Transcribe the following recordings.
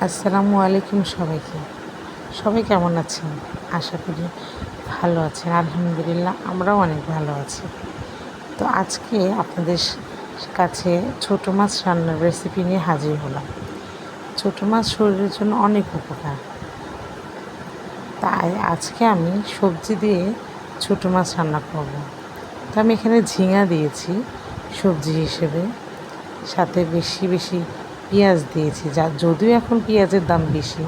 আসসালামু আলাইকুম সবাইকে। সবাই কেমন আছেন? আশা করি ভালো আছেন। আলহামদুলিল্লাহ আমরাও অনেক ভালো আছি। তো আজকে আপনাদের কাছে ছোটো মাছ রান্নার রেসিপি নিয়ে হাজির হলাম। ছোটো মাছ শরীরের জন্য অনেক উপকার। তাই আজকে আমি সবজি দিয়ে ছোটো মাছ রান্না করব। তো আমি এখানে ঝিঙা দিয়েছি সবজি হিসেবে, সাথে বেশি বেশি পেঁয়াজ দিয়েছি। যদিও এখন পেঁয়াজের দাম বেশি,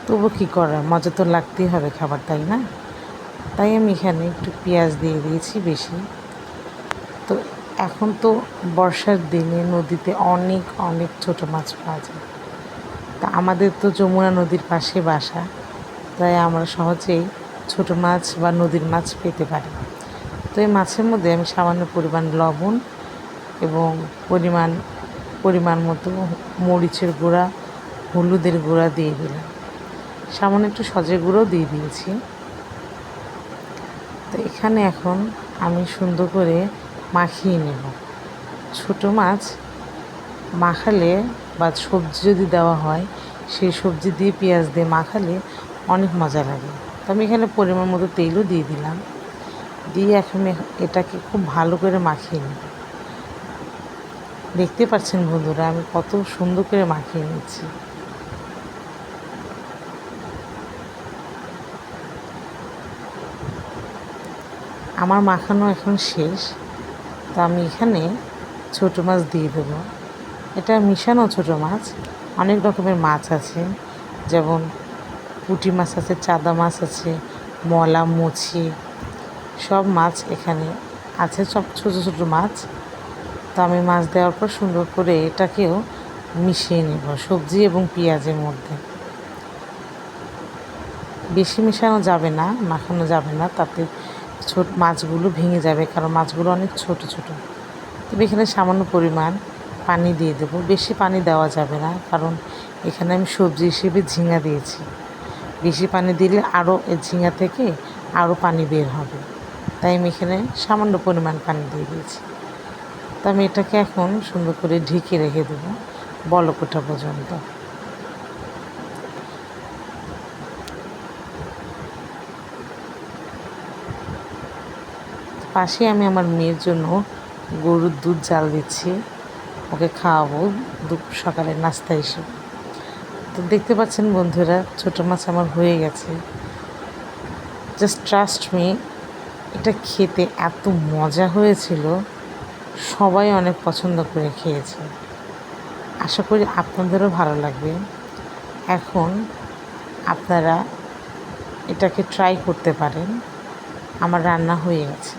তবু কী করার, মজা তো লাগতেই হবে খাবার, তাই না? তাই আমি এখানে একটু পেঁয়াজ দিয়ে দিয়েছি বেশি। তো এখন তো বর্ষার দিনে নদীতে অনেক অনেক ছোটো মাছ পাওয়া যায়। তা আমাদের তো যমুনা নদীর পাশে বাসা, তাই আমরা সহজেই ছোটো মাছ বা নদীর মাছ পেতে পারি। তো এই মাছের মধ্যে আমি সামান্য পরিমাণ লবণ এবং পরিমাণ মতো মরিচের গুঁড়া, হলুদের গুঁড়া দিয়ে দিলাম। সামান্য একটু সজের গুঁড়োও দিয়ে দিয়েছি। তো এখানে এখন আমি সুন্দর করে মাখিয়ে নেব। ছোটো মাছ মাখালে বা সবজি যদি দেওয়া হয়, সেই সবজি দিয়ে পেঁয়াজ দিয়ে মাখালে অনেক মজা লাগে। তো আমি এখানে পরিমাণ মতো তেলও দিয়ে দিলাম। দিয়ে এখন এটাকে খুব ভালো করে মাখিয়ে নেব। দেখতে পাচ্ছেন বন্ধুরা, আমি কত সুন্দর করে মাখিয়ে নিচ্ছি। আমার মাখানো এখন শেষ। তো আমি এখানে ছোটো মাছ দিয়ে দেবো। এটা মিশানো ছোটো মাছ, অনেক রকমের মাছ আছে, যেমন পুঁটি মাছ আছে, চাদা মাছ আছে, মলা, মুছি, সব মাছ এখানে আছে, সব ছোটো ছোটো মাছ। তো আমি মাছ দেওয়ার পর সুন্দর করে এটাকেও মিশিয়ে নেব সবজি এবং পেঁয়াজের মধ্যে। বেশি মেশানো যাবে না, মাখানো যাবে না, তাতে মাছগুলো ভেঙে যাবে, কারণ মাছগুলো অনেক ছোট ছোট। তবে এখানে সামান্য পরিমাণ পানি দিয়ে দেবো। বেশি পানি দেওয়া যাবে না, কারণ এখানে আমি সবজি হিসেবে ঝিঙা দিয়েছি। বেশি পানি দিলে আরও ঝিঙা থেকে আরও পানি বের হবে, তাই আমি এখানে সামান্য পরিমাণ পানি দিয়ে দিয়েছি। তো আমি এটাকে এখন সুন্দর করে ঢেকে রেখে দেবো বলক ওঠা পর্যন্ত। পাশে আমি আমার মেয়ের জন্য গরুর দুধ জাল দিচ্ছি, ওকে খাওয়াবো সকালের নাস্তা হিসেবে। তো দেখতে পাচ্ছেন বন্ধুরা, ছোটো মাছ আমার হয়ে গেছে। জাস্ট ট্রাস্ট মি, এটা খেতে এত মজা হয়েছিল, সবাই অনেক পছন্দ করে খেয়েছে। আশা করি আপনাদেরও ভালো লাগবে। এখন আপনারা এটাকে ট্রাই করতে পারেন। আমার রান্না হয়ে গেছে।